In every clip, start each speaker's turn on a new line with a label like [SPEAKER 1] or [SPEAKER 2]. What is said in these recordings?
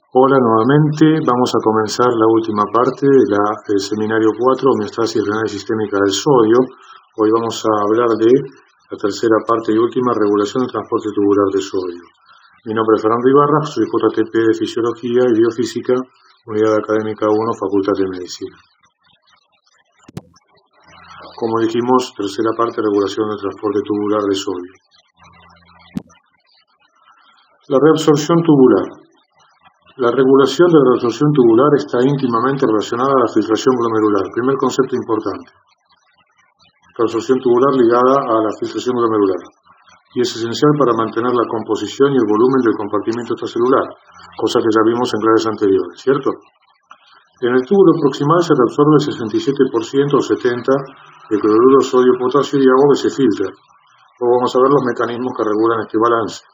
[SPEAKER 1] Hola nuevamente, vamos a comenzar la última parte del seminario 4, homeostasis renal sistémica del sodio. Hoy vamos a hablar de la tercera parte y última, regulación del transporte tubular de sodio. Mi nombre es Fernando Ibarra, soy JTP de Fisiología y Biofísica, Unidad Académica 1, Facultad de Medicina. Como dijimos, tercera parte, regulación del transporte tubular de sodio. La reabsorción tubular. La regulación de la reabsorción tubular está íntimamente relacionada a la filtración glomerular. Primer concepto importante. Reabsorción tubular ligada a la filtración glomerular. Y es esencial para mantener la composición y el volumen del compartimiento extracelular, cosa que ya vimos en clases anteriores, ¿cierto? En el túbulo proximal se reabsorbe el 67% o 70% de cloruro, sodio, potasio y agua que se filtra. Luego vamos a ver los mecanismos que regulan este balance.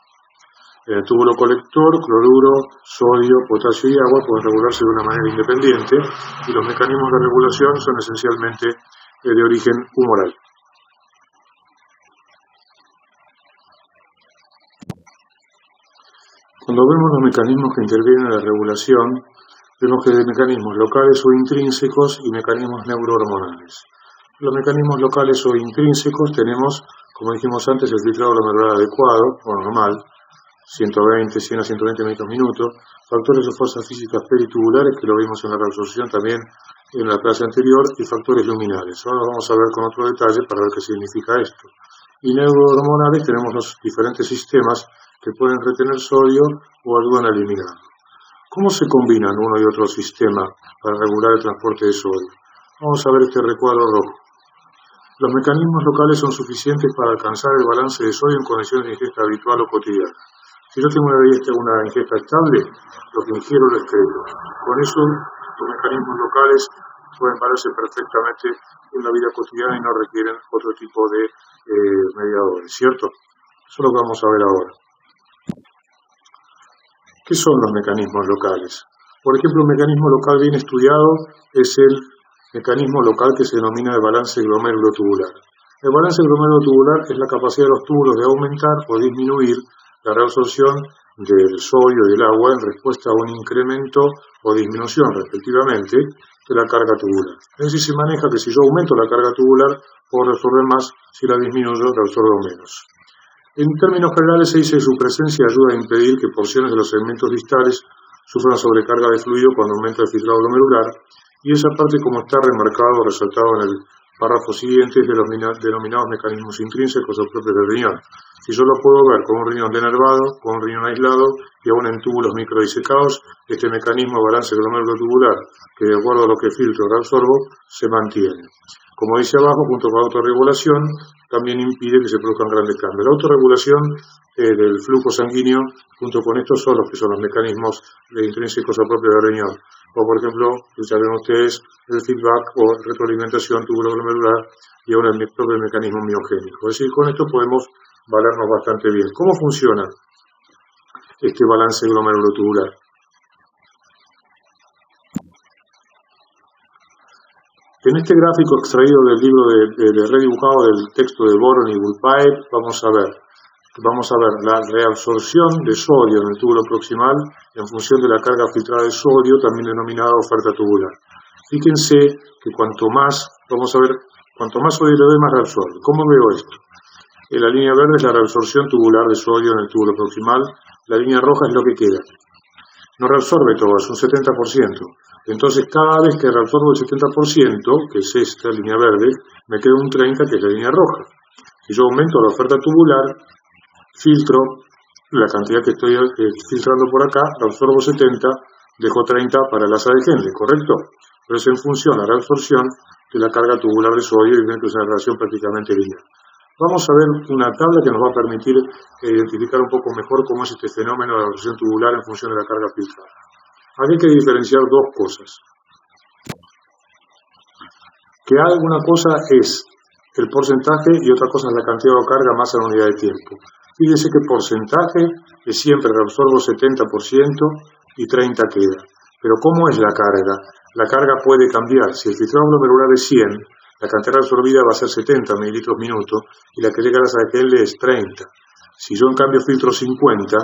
[SPEAKER 1] En el túbulo colector, cloruro, sodio, potasio y agua pueden regularse de una manera independiente y los mecanismos de regulación son esencialmente de origen humoral. Cuando vemos los mecanismos que intervienen en la regulación, vemos que hay mecanismos locales o intrínsecos y mecanismos neurohormonales. Los mecanismos locales o intrínsecos tenemos, como dijimos antes, el filtrado glomerular adecuado o normal, 100 a 120 metros minutos, factores de fuerzas físicas peritubulares, que lo vimos en la reabsorción también en la clase anterior, y factores luminales. Ahora lo vamos a ver con otro detalle para ver qué significa esto. Y neurohormonales tenemos los diferentes sistemas que pueden retener sodio o ayudan a eliminarlo. ¿Cómo se combinan uno y otro sistema para regular el transporte de sodio? Vamos a ver este recuadro rojo. Los mecanismos locales son suficientes para alcanzar el balance de sodio en condiciones de ingesta habitual o cotidiana. Si yo tengo una ingesta estable, lo que ingiero lo excreto. Con eso, los mecanismos locales pueden valerse perfectamente en la vida cotidiana y no requieren otro tipo de mediadores, ¿cierto? Eso es lo que vamos a ver ahora. ¿Qué son los mecanismos locales? Por ejemplo, un mecanismo local bien estudiado es el mecanismo local que se denomina el balance glomérulo-tubular. El balance glomérulo-tubular es la capacidad de los túbulos de aumentar o disminuir la reabsorción del sodio y del agua en respuesta a un incremento o disminución, respectivamente, de la carga tubular. Es decir, se maneja que si yo aumento la carga tubular, puedo reabsorber más, si la disminuyo, reabsorbo menos. En términos generales se dice que su presencia ayuda a impedir que porciones de los segmentos distales sufran sobrecarga de fluido cuando aumenta el filtrado glomerular, y esa parte, como está remarcado o resaltado en el párrafo siguiente, es de los denominados mecanismos intrínsecos o propios del riñón. Si yo lo puedo ver con un riñón denervado, con un riñón aislado y aún en túbulos microdisecados, este mecanismo de balance glomérulo-tubular, que de acuerdo a lo que filtro o reabsorbo, se mantiene. Como dice abajo, junto con la autorregulación, también impide que se produzcan grandes cambios. La autorregulación del flujo sanguíneo, junto con estos son los mecanismos intrínsecos o propios del riñón. O, por ejemplo, ya ven ustedes el feedback o retroalimentación tubulo-glomerular y aún el propio mecanismo miogénico. Es decir, con esto podemos valernos bastante bien. ¿Cómo funciona este balance glomérulo-tubular? En este gráfico extraído del libro de redibujado del texto de Boron y Bulpaev, vamos a ver la reabsorción de sodio en el túbulo proximal en función de la carga filtrada de sodio, también denominada oferta tubular. Fíjense que cuanto más sodio le doy, más reabsorbe. ¿Cómo veo esto? La línea verde es la reabsorción tubular de sodio en el túbulo proximal, la línea roja es lo que queda. No reabsorbe todo, es un 70%. Entonces, cada vez que reabsorbo el 70%, que es esta línea verde, me queda un 30%, que es la línea roja. Si yo aumento la oferta tubular, filtro la cantidad que estoy filtrando por acá, reabsorbo 70%, dejo 30% para el asa de Henle, ¿correcto? Pero es en función a la reabsorción de la carga tubular de sodio y es una relación prácticamente lineal. Vamos a ver una tabla que nos va a permitir identificar un poco mejor cómo es este fenómeno de la reabsorción tubular en función de la carga filtrada. Aquí hay que diferenciar dos cosas. Que alguna cosa es el porcentaje y otra cosa es la cantidad de carga más en la unidad de tiempo. Fíjense que porcentaje es siempre reabsorbo 70% y 30% queda. Pero ¿cómo es la carga? La carga puede cambiar. Si el filtrado glomerular es 100, la cantidad absorbida va a ser 70 mililitros minuto y la que llega a la asa de Henle es 30. Si yo en cambio filtro 50,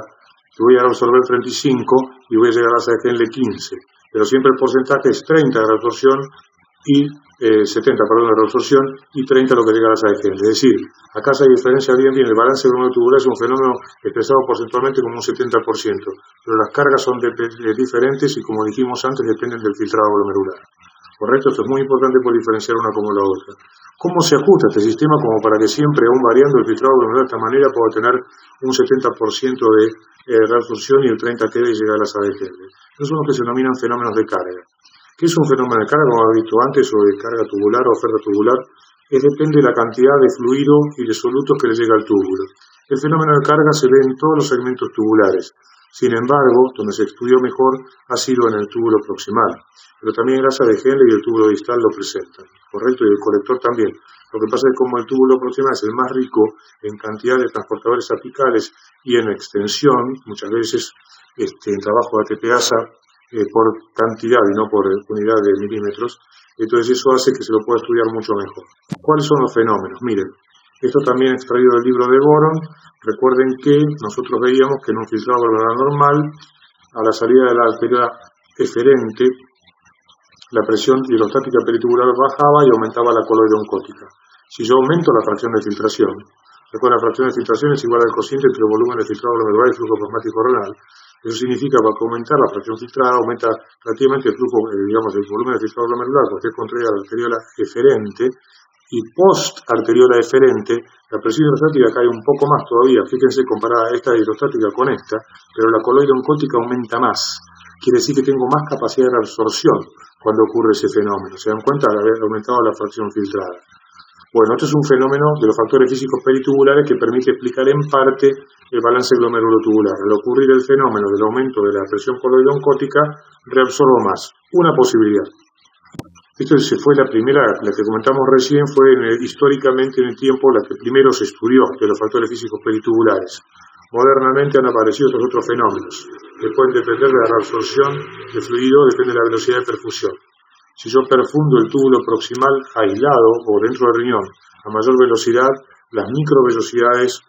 [SPEAKER 1] que voy a reabsorber 35 y voy a llegar a la sala de Henle 15, pero siempre el porcentaje es 30 de reabsorción y 70, perdón, de reabsorción y 30 lo que llega a la sala de Henle. Es decir, acá se diferencia bien, el balance glomerular es un fenómeno expresado porcentualmente como un 70%, pero las cargas son diferentes y, como dijimos antes, dependen del filtrado glomerular. ¿Correcto? Esto es muy importante por diferenciar una como la otra. ¿Cómo se ajusta este sistema como para que siempre, aún variando el filtrado glomerular de esta manera, pueda tener un 70% de reabsorción y el 30% quede y llegar a la sala de Henle? Esos son los que se denominan fenómenos de carga. ¿Qué es un fenómeno de carga, como hemos visto antes, o de carga tubular o oferta tubular? Depende de la cantidad de fluido y de solutos que le llega al túbulo. El fenómeno de carga se ve en todos los segmentos tubulares. Sin embargo, donde se estudió mejor ha sido en el túbulo proximal. Pero también la sala de Henle y el túbulo distal lo presentan, ¿correcto? Y el colector también. Lo que pasa es que como el túbulo proximal es el más rico en cantidad de transportadores apicales y en extensión, muchas veces en trabajo de ATP-ASA, por cantidad y no por unidad de milímetros, entonces eso hace que se lo pueda estudiar mucho mejor. ¿Cuáles son los fenómenos? Miren, esto también extraído del libro de Boron. Recuerden que nosotros veíamos que en un filtrado glomerular normal, a la salida de la arteria eferente, la presión hidrostática peritubular bajaba y aumentaba la coloide oncótica. Si yo aumento la fracción de filtración, recuerden, la fracción de filtración es igual al cociente entre el volumen de filtrado glomerular y el flujo plasmático renal. Eso significa que al aumentar la fracción filtrada, aumenta relativamente el flujo, el volumen de filtrado glomerular, porque es contrario a la arteriola eferente, y post-arteriola eferente, la presión hidrostática cae un poco más todavía, fíjense, comparada esta hidrostática con esta, pero la coloide oncótica aumenta más. Quiere decir que tengo más capacidad de reabsorción cuando ocurre ese fenómeno. ¿Se dan cuenta? Al haber aumentado la fracción filtrada. Bueno, esto es un fenómeno de los factores físicos peritubulares que permite explicar en parte el balance glomerulotubular. Al ocurrir el fenómeno del aumento de la presión coloide oncótica, reabsorbo más. Una posibilidad. Esto fue la primera, la que comentamos recién, fue históricamente en el tiempo la que primero se estudió de los factores físicos peritubulares. Modernamente han aparecido estos otros fenómenos, que pueden depender de la reabsorción de fluido, depende de la velocidad de perfusión. Si yo perfundo el túbulo proximal aislado o dentro del riñón a mayor velocidad, las microvellosidades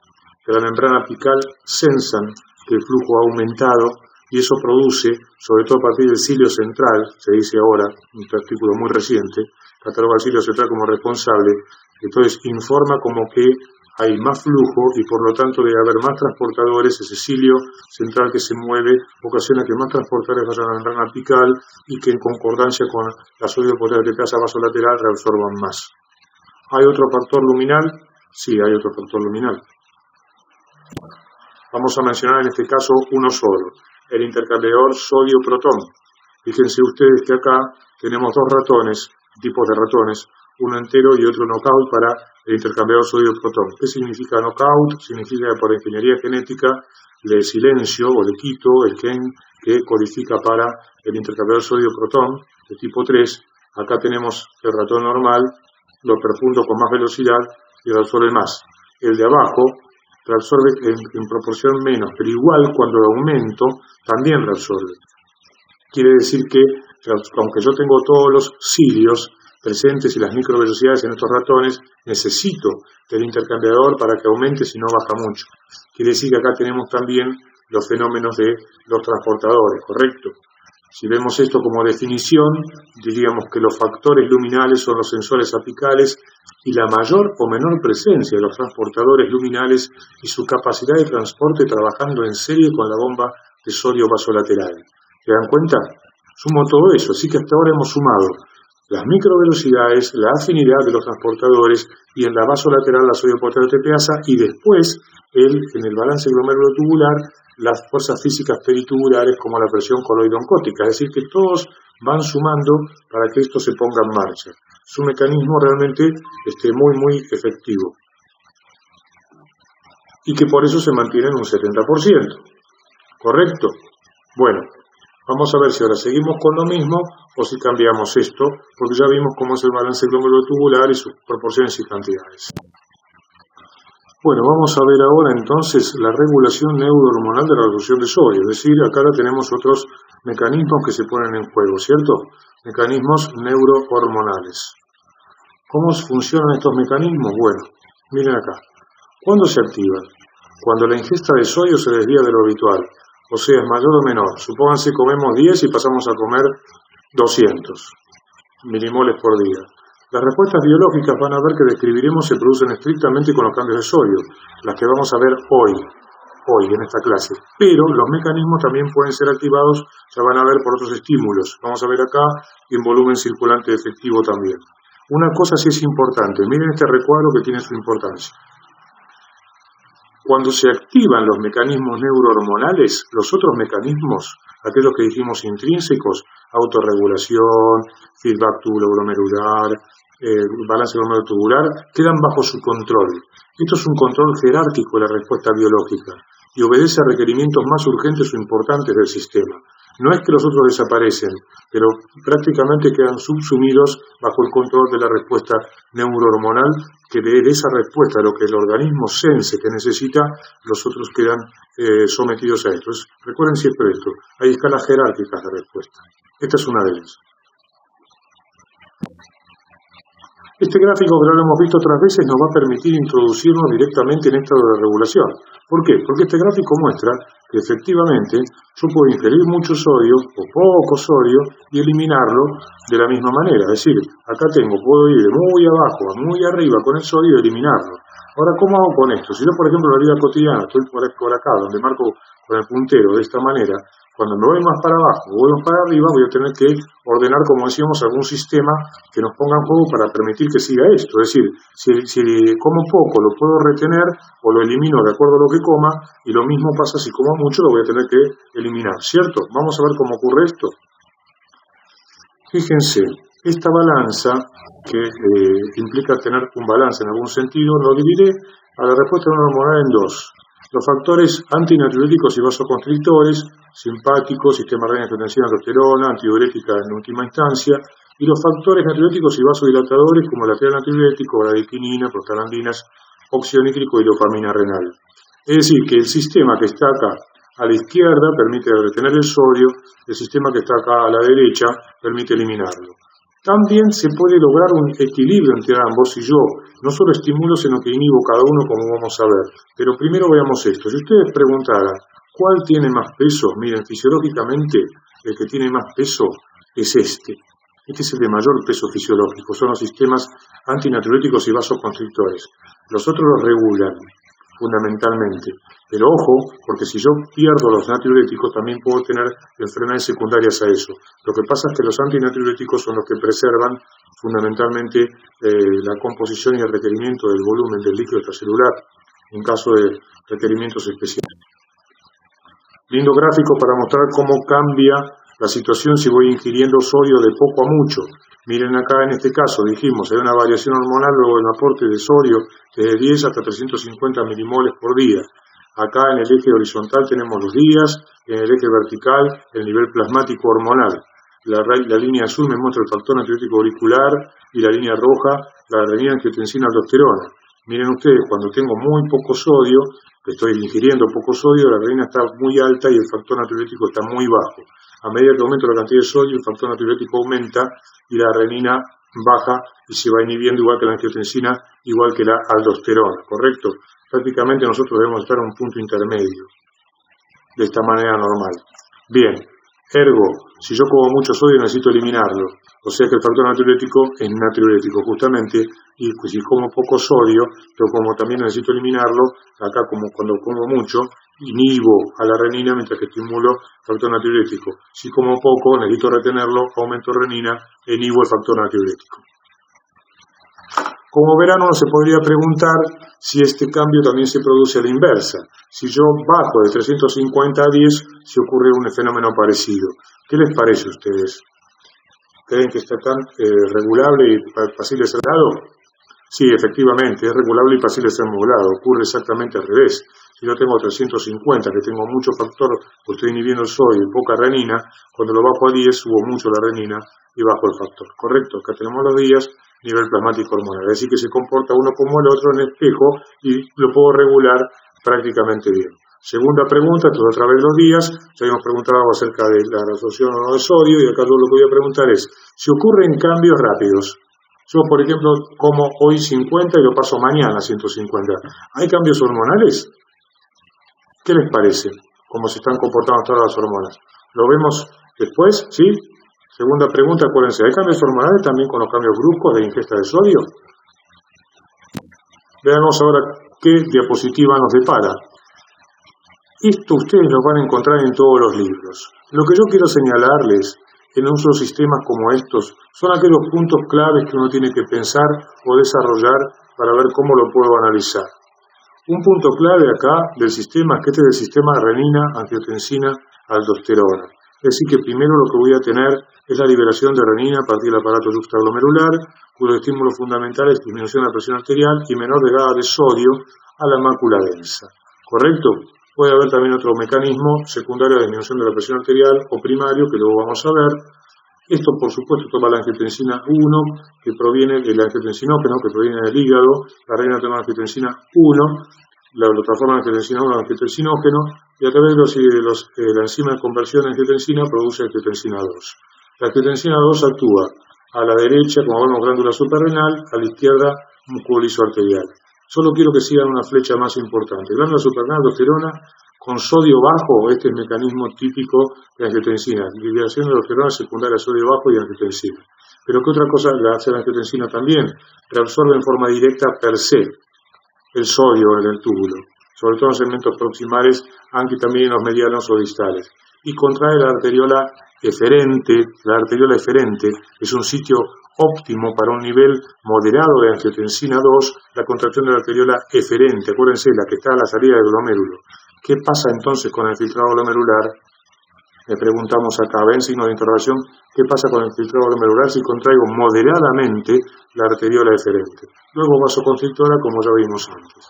[SPEAKER 1] de la membrana apical sensan que el flujo ha aumentado y eso produce, sobre todo a partir del cilio central, se dice ahora, un artículo muy reciente, cataloga al cilio central como responsable, entonces informa como que hay más flujo y por lo tanto debe haber más transportadores. Ese cilio central que se mueve ocasiona que más transportadores vayan a la membrana apical y que en concordancia con la sólido potente de tasa vasolateral reabsorban más. ¿Hay otro factor luminal? Sí, hay otro factor luminal. Vamos a mencionar en este caso uno solo, el intercambiador sodio-protón. Fíjense ustedes que acá tenemos dos ratones, tipos de ratones, uno entero y otro knockout para el intercambiador sodio-protón. ¿Qué significa knockout? Significa que por ingeniería genética le silencio o le quito el gen que codifica para el intercambiador sodio-protón de tipo 3. Acá tenemos el ratón normal, lo perfundo con más velocidad y reabsorbe más. El de abajo reabsorbe en proporción menos, pero igual cuando lo aumento también reabsorbe. Quiere decir que, aunque yo tengo todos los cilios presentes y las microvelocidades en estos ratones, necesito del intercambiador para que aumente si no baja mucho. Quiere decir que acá tenemos también los fenómenos de los transportadores, ¿correcto? Si vemos esto como definición, diríamos que los factores luminales son los sensores apicales y la mayor o menor presencia de los transportadores luminales y su capacidad de transporte trabajando en serie con la bomba de sodio vasolateral. ¿Se dan cuenta? Sumo todo eso, así que hasta ahora hemos sumado las microvelocidades, la afinidad de los transportadores y en la vasolateral la sodio potente ATP-ASA y después en el balance glomerulotubular las fuerzas físicas peritubulares como la presión coloide oncótica, es decir que todos van sumando para que esto se ponga en marcha. Es un mecanismo realmente muy efectivo y que por eso se mantiene en un 70%, ¿correcto? Bueno, vamos a ver si ahora seguimos con lo mismo o si cambiamos esto, porque ya vimos cómo es el balance glomerulotubular y sus proporciones y cantidades. Bueno, vamos a ver ahora entonces la regulación neurohormonal de la reducción de sodio, es decir, acá tenemos otros mecanismos que se ponen en juego, ¿cierto? Mecanismos neurohormonales. ¿Cómo funcionan estos mecanismos? Bueno, miren acá. ¿Cuándo se activan? Cuando la ingesta de sodio se desvía de lo habitual. O sea, es mayor o menor. Supónganse comemos 10 y pasamos a comer 200 milimoles por día. Las respuestas biológicas van a ver que describiremos se producen estrictamente con los cambios de sodio, las que vamos a ver hoy en esta clase. Pero los mecanismos también pueden ser activados, ya van a ver por otros estímulos. Vamos a ver acá y en volumen circulante efectivo también. Una cosa sí es importante, miren este recuadro que tiene su importancia. Cuando se activan los mecanismos neurohormonales, los otros mecanismos, aquellos que dijimos intrínsecos, autorregulación, feedback tubulo-glomerular, balance glomerular, quedan bajo su control. Esto es un control jerárquico de la respuesta biológica y obedece a requerimientos más urgentes o importantes del sistema. No es que los otros desaparecen, pero prácticamente quedan subsumidos bajo el control de la respuesta neurohormonal, que de esa respuesta, lo que el organismo sense que necesita, los otros quedan sometidos a esto. Recuerden siempre esto, hay escalas jerárquicas de respuesta. Esta es una de ellas. Este gráfico, que lo hemos visto otras veces, nos va a permitir introducirnos directamente en esta regulación. ¿Por qué? Porque este gráfico muestra que efectivamente yo puedo ingerir mucho sodio o poco sodio y eliminarlo de la misma manera. Es decir, acá puedo ir de muy abajo a muy arriba con el sodio y eliminarlo. Ahora, ¿cómo hago con esto? Si yo, por ejemplo, en la vida cotidiana estoy por acá, donde marco con el puntero de esta manera, cuando me voy más para abajo o voy más para arriba, voy a tener que ordenar, como decíamos, algún sistema que nos ponga en juego para permitir que siga esto. Es decir, si como poco lo puedo retener o lo elimino de acuerdo a lo que coma, y lo mismo pasa si como mucho, lo voy a tener que eliminar, ¿cierto? Vamos a ver cómo ocurre esto. Fíjense, esta balanza, que implica tener un balance en algún sentido, lo dividiré a la respuesta neurohormonal en dos. Los factores antinatriuréticos y vasoconstrictores, simpáticos, sistema renina, angiotensina, aldosterona, antidiurética en última instancia, y los factores natriuréticos y vasodilatadores como el lateral natriurético, la diquinina, prostaglandinas, óxido nítrico y dopamina renal. Es decir, que el sistema que está acá a la izquierda permite retener el sodio, el sistema que está acá a la derecha permite eliminarlo. También se puede lograr un equilibrio entre ambos si yo no solo estimulo, sino que inhibo cada uno, como vamos a ver. Pero primero veamos esto. Si ustedes preguntaran cuál tiene más peso, miren, fisiológicamente el que tiene más peso es este. Este es el de mayor peso fisiológico, son los sistemas antinatriuréticos y vasoconstrictores. Los otros los regulan fundamentalmente. Pero ojo, porque si yo pierdo los natriuréticos también puedo tener enfermedades secundarias a eso. Lo que pasa es que los antinatriuréticos son los que preservan fundamentalmente la composición y el requerimiento del volumen del líquido extracelular en caso de requerimientos especiales. Lindo gráfico para mostrar cómo cambia la situación si voy ingiriendo sodio de poco a mucho. Miren acá en este caso, dijimos, hay una variación hormonal luego del aporte de sodio desde 10 hasta 350 milimoles por día. Acá en el eje horizontal tenemos los días, en el eje vertical el nivel plasmático hormonal. La línea azul me muestra el factor natriurético auricular y la línea roja la renina, angiotensina, aldosterona. Miren ustedes, cuando tengo muy poco sodio, que estoy ingiriendo poco sodio, la renina está muy alta y el factor natriurético está muy bajo. A medida que aumento la cantidad de sodio, el factor natriurético aumenta y la renina baja y se va inhibiendo igual que la angiotensina, igual que la aldosterona, ¿correcto? Prácticamente nosotros debemos estar en un punto intermedio, de esta manera normal. Bien, ergo, si yo como mucho sodio necesito eliminarlo, o sea que el factor natriurético es natriurético justamente, y si como poco sodio, pero como también necesito eliminarlo, acá como cuando como mucho, inhibo a la renina mientras que estimulo el factor natriurético. Si como poco, necesito retenerlo, aumento renina, inhibo el factor natriurético. Como verán, uno se podría preguntar si este cambio también se produce a la inversa. Si yo bajo de 350 a 10, si ocurre un fenómeno parecido. ¿Qué les parece a ustedes? ¿Creen que está tan regulable y fácil de ser dado? Sí, efectivamente, es regulable y fácil de ser modulado. Ocurre exactamente al revés. Si yo tengo 350, que tengo mucho factor, pues estoy inhibiendo el sodio y poca renina, cuando lo bajo a 10 subo mucho la renina y bajo el factor. ¿Correcto? Acá tenemos los días, nivel plasmático hormonal. Es decir, que se comporta uno como el otro en espejo y lo puedo regular prácticamente bien. Segunda pregunta, todo a través de los días, ya habíamos preguntado acerca de la resolución o no de sodio, y acá lo que voy a preguntar es, si ocurren cambios rápidos, yo por ejemplo como hoy 50 y lo paso mañana a 150, ¿hay cambios hormonales? ¿Qué les parece? cómo se están comportando todas las hormonas. Lo vemos después, ¿sí? Segunda pregunta, acuérdense, ¿hay cambios hormonales también con los cambios bruscos de ingesta de sodio? Veamos ahora qué diapositiva nos depara. Esto ustedes lo van a encontrar en todos los libros. Lo que yo quiero señalarles en usos sistemas como estos son aquellos puntos claves que uno tiene que pensar o desarrollar para ver cómo lo puedo analizar. Un punto clave acá del sistema es que este es el sistema renina, angiotensina, aldosterona. Es decir, que primero lo que voy a tener es la liberación de renina a partir del aparato juxtaglomerular, cuyo estímulo fundamental es disminución de la presión arterial y menor llegada de sodio a la mácula densa. ¿Correcto? Puede haber también otro mecanismo secundario de disminución de la presión arterial o primario, que luego vamos a ver. Esto, por supuesto, toma la angiotensina 1, que proviene del angiotensinógeno, que proviene del hígado. La renina toma la angiotensina 1, la transforma en angiotensina 1 en angiotensinógeno, y a través de la enzima de conversión de angiotensina produce angiotensina 2. La angiotensina 2 actúa a la derecha, como vemos, glándula suprarrenal, a la izquierda, músculo liso arterial. Solo quiero que sigan una flecha más importante. Glándula suprarrenal, aldosterona, con sodio bajo, este es el mecanismo típico de angiotensina. Liberación de aldosterona secundaria, sodio bajo y angiotensina. Pero ¿qué otra cosa la hace la angiotensina también? Reabsorbe en forma directa per se el sodio en el túbulo, sobre todo en segmentos proximales, aunque también en los medianos o distales. Y contrae la arteriola eferente. La arteriola eferente es un sitio óptimo para un nivel moderado de angiotensina 2, la contracción de la arteriola eferente, acuérdense, la que está a la salida del glomérulo. ¿Qué pasa entonces con el filtrado glomerular? Le preguntamos acá, ven signo de interrogación, ¿qué pasa con el filtrado glomerular si contraigo moderadamente la arteriola eferente? Luego vasoconstrictora, como ya vimos antes.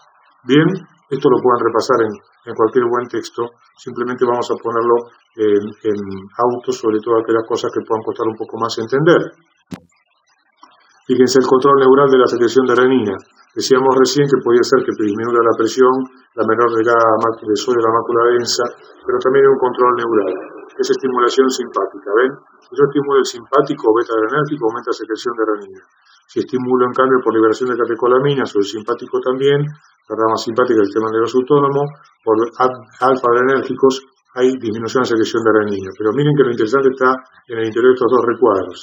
[SPEAKER 1] Bien, esto lo pueden repasar en cualquier buen texto, simplemente vamos a ponerlo en auto, sobre todo aquellas cosas que puedan costar un poco más entender. Fíjense el control neural de la secreción de renina. Decíamos recién que podía ser que disminuya la presión, la menor llegada de sodio a la mácula densa, pero también hay un control neural, que es estimulación simpática. ¿Ven? Si yo estimulo el simpático o beta-adrenérgico, aumenta la secreción de renina. Si estimulo, en cambio, por liberación de catecolaminas o el simpático también, la rama simpática del sistema nervioso autónomo, por alfa-adrenérgicos, hay disminución de la secreción de renina. Pero miren que lo interesante está en el interior de estos dos recuadros.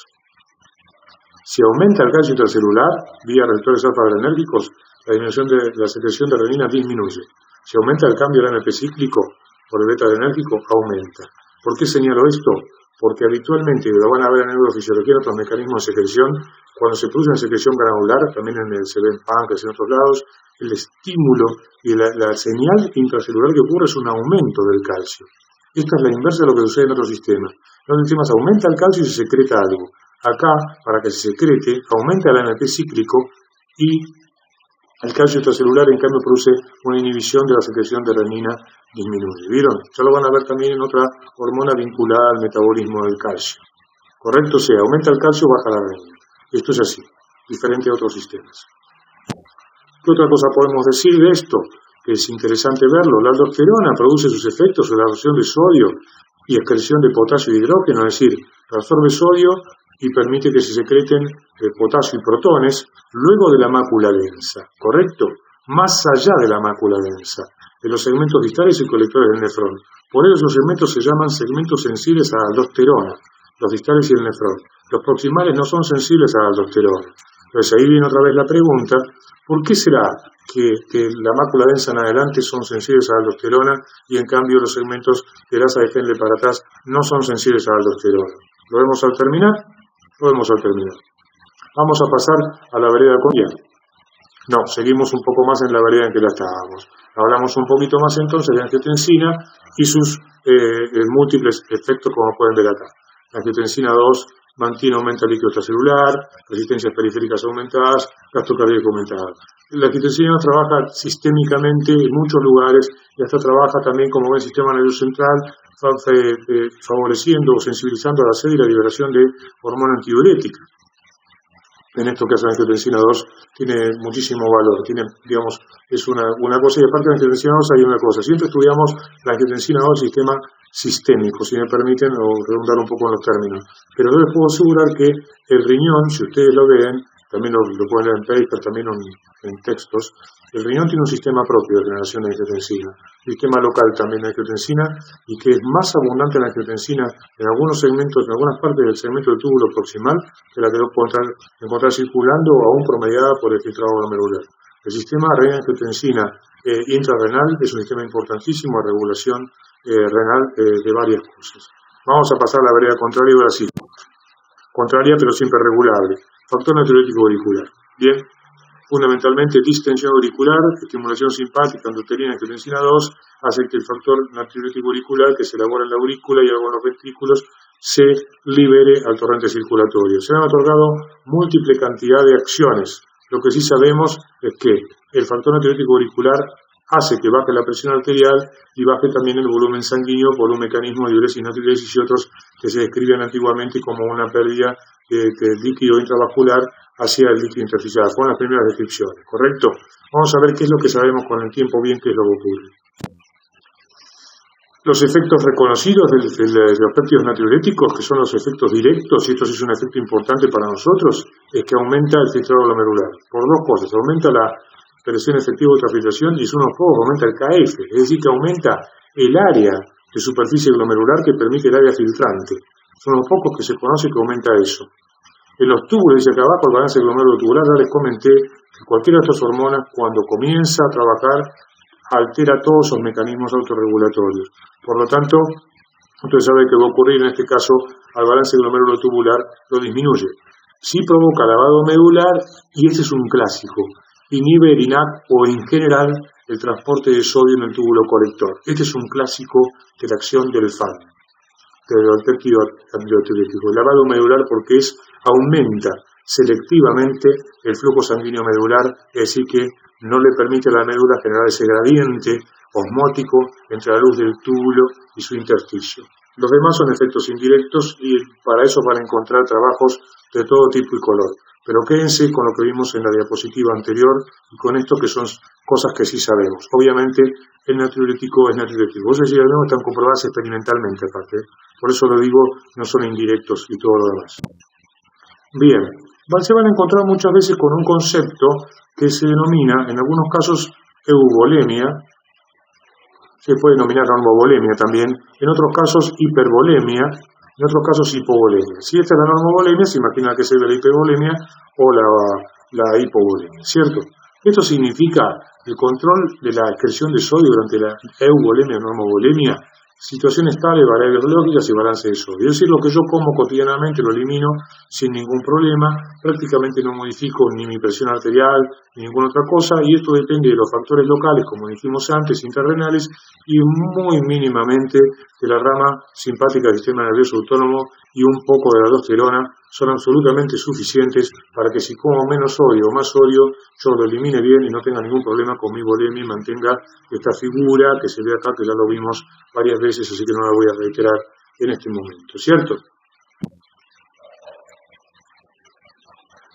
[SPEAKER 1] Si aumenta el calcio intracelular vía receptores alfa-adrenérgicos, la disminución de la secreción de renina disminuye. Si aumenta el cambio del AMP cíclico por el beta-adrenérgico, aumenta. ¿Por qué señalo esto? Porque habitualmente, lo van a ver en neurofisiología, en otros mecanismos de secreción, cuando se produce una secreción granular, también se ve en páncreas y en otros lados, el estímulo y la señal intracelular que ocurre es un aumento del calcio. Esta es la inversa de lo que sucede en otros sistemas. En otros sistemas aumenta el calcio y se secreta algo. Acá, para que se secrete, aumenta el AMP cíclico y el calcio intracelular, en cambio, produce una inhibición de la secreción de renina, disminuye. ¿Vieron? Ya lo van a ver también en otra hormona vinculada al metabolismo del calcio. ¿Correcto? O sea, aumenta el calcio, baja la renina. Esto es así, diferente a otros sistemas. ¿Qué otra cosa podemos decir de esto? Que es interesante verlo. La aldosterona produce sus efectos sobre la absorción de sodio y excreción de potasio y hidrógeno, es decir, absorbe sodio y permite que se secreten potasio y protones luego de la mácula densa, ¿correcto? Más allá de la mácula densa, de los segmentos distales y colectores del nefrón. Por ello esos segmentos se llaman segmentos sensibles a aldosterona, los distales y el nefrón. Los proximales no son sensibles a aldosterona. Entonces ahí viene otra vez la pregunta, ¿por qué será que la mácula densa en adelante son sensibles a aldosterona y en cambio los segmentos de grasa de Henle para atrás no son sensibles a aldosterona? ¿Lo vemos al terminar? Lo vemos al terminar. Vamos a pasar a la vereda cotidiana. No, seguimos un poco más en la vereda en que la estábamos. Hablamos un poquito más entonces de angiotensina y sus múltiples efectos, como pueden ver acá. La angiotensina 2 mantiene, aumenta el líquido extracelular, resistencias periféricas aumentadas, gasto cardíaco aumentado. La angiotensina trabaja sistémicamente en muchos lugares y hasta trabaja también, como ven, sistema nervioso central, favoreciendo o sensibilizando a la sed y la liberación de hormona antidiurética. En esto que hace la angiotensina 2 tiene muchísimo valor, tiene, digamos, es una cosa, y aparte de la angiotensina 2 hay una cosa. Siempre estudiamos la angiotensina 2 sistema sistémico, si me permiten, o redundar un poco en los términos. Pero yo les puedo asegurar que el riñón, si ustedes lo ven, también lo pueden leer en paper, también en textos. El riñón tiene un sistema propio de generación de angiotensina, un sistema local también de angiotensina, y que es más abundante la angiotensina en algunos segmentos, en algunas partes del segmento del túbulo proximal, que la que lo pueden encontrar circulando o aún promediada por el filtrado glomerular. El sistema renin-angiotensina intrarrenal es un sistema importantísimo de regulación renal de varias cosas. Vamos a pasar a la vereda contraria ahora sí. Contraria pero siempre regulable. Factor natriurético auricular. Bien, fundamentalmente distensión auricular, estimulación simpática, endotelina, angiotensina 2, hace que el factor natriurético auricular que se elabora en la aurícula y algunos ventrículos se libere al torrente circulatorio. Se han otorgado múltiple cantidad de acciones. Lo que sí sabemos es que el factor natriurético auricular hace que baje la presión arterial y baje también el volumen sanguíneo por un mecanismo de diuresis natriuresis y otros que se describían antiguamente como una pérdida de líquido intravascular hacia el líquido intersticial. Fueron las primeras descripciones, ¿correcto? Vamos a ver qué es lo que sabemos con el tiempo bien qué es lo que ocurre. Los efectos reconocidos de los péptidos natriuréticos, que son los efectos directos, y esto sí es un efecto importante para nosotros, es que aumenta el filtrado glomerular. Por dos cosas, aumenta la presión efectiva de ultrafiltración y son unos pocos, aumenta el KF, es decir, que aumenta el área de superficie glomerular que permite el área filtrante. Son los pocos que se conoce que aumenta eso. En los túbulos, dice acá abajo, el balance glomerular, ya les comenté que cualquiera de estas hormonas, cuando comienza a trabajar, altera todos esos mecanismos autorregulatorios. Por lo tanto, usted sabe que va a ocurrir en este caso al balance glomerulotubular, lo disminuye. Sí provoca lavado medular y este es un clásico. Inhibe el INAC o en general el transporte de sodio en el túbulo colector. Este es un clásico de la acción del FAN, del péptido natriurético. El lavado medular porque aumenta selectivamente el flujo sanguíneo medular, es decir que no le permite a la médula generar ese gradiente osmótico entre la luz del túbulo y su intersticio. Los demás son efectos indirectos y para eso van a encontrar trabajos de todo tipo y color. Pero quédense con lo que vimos en la diapositiva anterior y con esto que son cosas que sí sabemos. Obviamente el natriurético es natriurético. Vos decís, están comprobadas experimentalmente aparte. Por eso lo digo, no son indirectos y todo lo demás. Bien, se van a encontrar muchas veces con un concepto que se denomina, en algunos casos, euvolemia, se puede denominar normovolemia también, en otros casos hipervolemia, en otros casos hipovolemia. Si esta es la normovolemia, se imagina que se ve la hipervolemia o la hipovolemia, ¿cierto? Esto significa el control de la excreción de sodio durante la euvolemia o normovolemia, situación estable, variables lógicas y balance de sodio. Es decir, lo que yo como cotidianamente lo elimino sin ningún problema, prácticamente no modifico ni mi presión arterial ni ninguna otra cosa, y esto depende de los factores locales, como dijimos antes, intrarrenales, y muy mínimamente de la rama simpática del sistema nervioso autónomo y un poco de la aldosterona, son absolutamente suficientes para que si como menos sodio o más sodio, yo lo elimine bien y no tenga ningún problema con mi volemia y mantenga esta figura que se ve acá, que ya lo vimos varias veces, así que no la voy a reiterar en este momento, ¿cierto?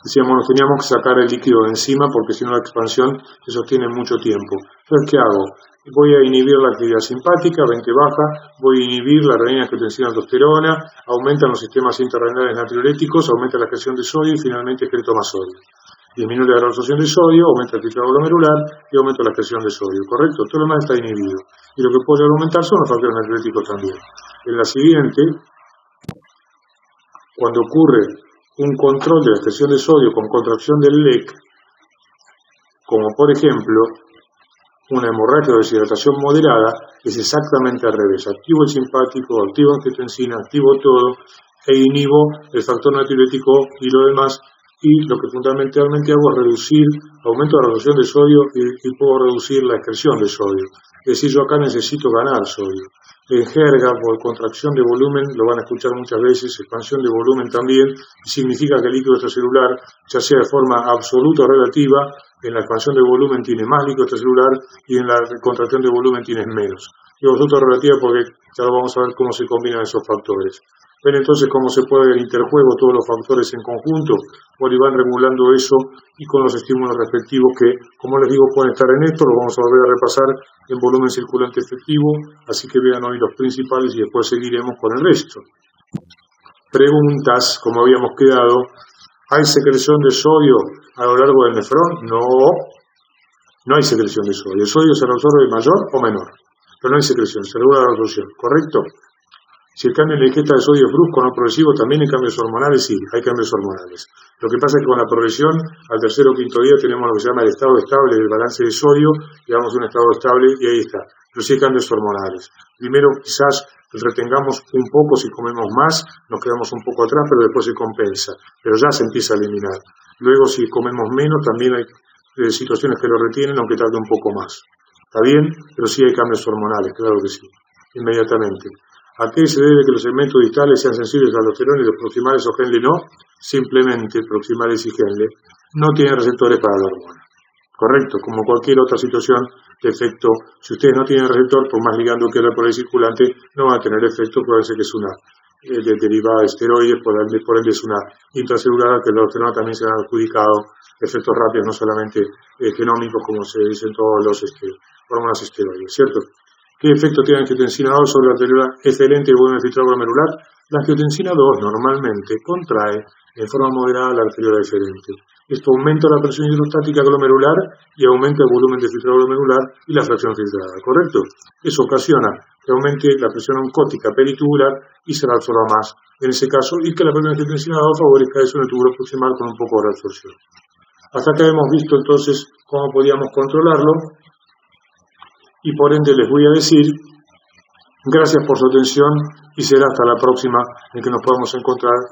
[SPEAKER 1] Decíamos, nos teníamos que sacar el líquido de encima porque si no la expansión se sostiene mucho tiempo. Entonces, ¿qué hago? Voy a inhibir la actividad simpática, ven que baja, voy a inhibir la renina-angiotensina aldosterona, aumentan los sistemas intrarrenales natriuréticos, aumenta la excreción de sodio y finalmente excreto más sodio. Disminuye la absorción de sodio, aumenta el filtrado glomerular y aumenta la excreción de sodio, ¿correcto? Todo lo demás está inhibido. Y lo que puede aumentar son los factores natriuréticos también. En la siguiente, cuando ocurre un control de la excreción de sodio con contracción del LEC, como por ejemplo una hemorragia o deshidratación moderada, es exactamente al revés. Activo el simpático, activo angiotensina, activo todo e inhibo el factor natriurético y lo demás. Y lo que fundamentalmente hago es reducir, aumento la absorción de sodio y puedo reducir la excreción de sodio. Es decir, yo acá necesito ganar sodio. En jerga, por contracción de volumen, lo van a escuchar muchas veces, expansión de volumen también, significa que el líquido extracelular, ya sea de forma absoluta o relativa, en la expansión de volumen tiene más líquido extracelular y en la contracción de volumen tienes menos. Digo absoluta o relativa porque ya lo vamos a ver cómo se combinan esos factores. Ven entonces cómo se puede ver interjuego todos los factores en conjunto, y van regulando eso y con los estímulos respectivos que, como les digo, pueden estar en esto, lo vamos a volver a repasar en volumen circulante efectivo, así que vean hoy los principales y después seguiremos con el resto. Preguntas, como habíamos quedado, ¿Hay secreción de sodio a lo largo del nefrón? No hay secreción de sodio. El sodio se reabsorbe mayor o menor, pero no hay secreción, se regula la absorción, ¿correcto? Si el cambio en la ingesta de sodio es brusco o no progresivo, también hay cambios hormonales, sí, hay cambios hormonales. Lo que pasa es que con la progresión, al tercer o quinto día tenemos lo que se llama el estado estable del balance de sodio, llegamos a un estado estable y ahí está. Pero sí hay cambios hormonales. Primero quizás retengamos un poco si comemos más, nos quedamos un poco atrás, pero después se compensa. Pero ya se empieza a eliminar. Luego si comemos menos, también hay situaciones que lo retienen, aunque tarde un poco más. ¿Está bien? Pero sí hay cambios hormonales, claro que sí. Inmediatamente. ¿A qué se debe que los segmentos distales sean sensibles a la aldosterona y los proximales o Henle no? Simplemente proximales y Henle no tienen receptores para la hormona. Correcto, como cualquier otra situación de efecto. Si ustedes no tienen receptor, por más ligando que haya por el circulante, no va a tener efecto, puede ser que es una derivada de esteroides, por ende es una intracelular, que la aldosterona también se han adjudicado efectos rápidos, no solamente genómicos, como se dicen todos los hormonas esteroides, ¿cierto? ¿Qué efecto tiene la angiotensina 2 sobre la arteriola eferente y el volumen filtrado glomerular? La angiotensina 2 normalmente contrae en forma moderada la arteriola eferente. Esto aumenta la presión hidrostática glomerular y aumenta el volumen de filtrado glomerular y la fracción filtrada, ¿correcto? Eso ocasiona que aumente la presión oncótica peritubular y se la absorba más en ese caso, y que la propia angiotensina 2 favorezca eso en el tubo proximal con un poco de reabsorción. Hasta acá hemos visto entonces cómo podíamos controlarlo. Y por ende les voy a decir, gracias por su atención y será hasta la próxima en que nos podamos encontrar.